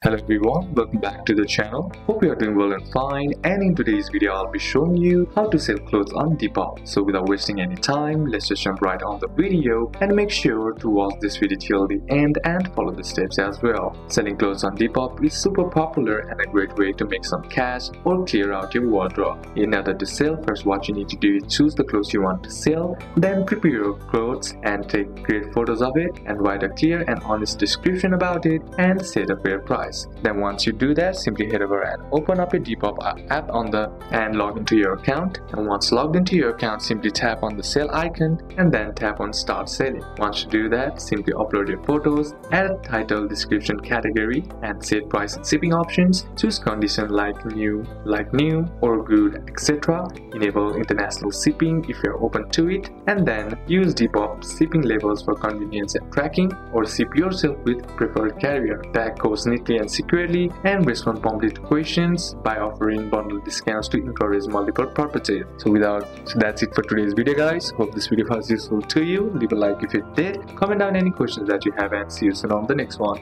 Hello everyone, welcome back to the channel. Hope you are doing well and fine, and in today's video I'll be showing you how to sell clothes on Depop. So without wasting any time, let's just jump right on the video and make sure to watch this video till the end and follow the steps as well. Selling clothes on Depop is super popular and a great way to make some cash or clear out your wardrobe. In order to sell, first what you need to do is choose the clothes you want to sell, then prepare your clothes and take great photos of it and write a clear and honest description about it and set a fair price. Then once you do that, simply head over and open up a Depop app and log into your account. And once logged into your account, simply tap on the sell icon and then tap on start selling. Once you do that, simply upload your photos, add a title, description, category, and set price and shipping options. Choose condition like new or good, etc. Enable international shipping if you're open to it, and then use Depop shipping labels for convenience and tracking, or ship yourself with preferred carrier. Tag codes neatly and securely, and respond promptly to questions by offering bundle discounts to encourage multiple purchases. So that's it for today's video, guys. Hope this video was useful to you. Leave a like if it did, comment down any questions that you have, and see you soon on the next one.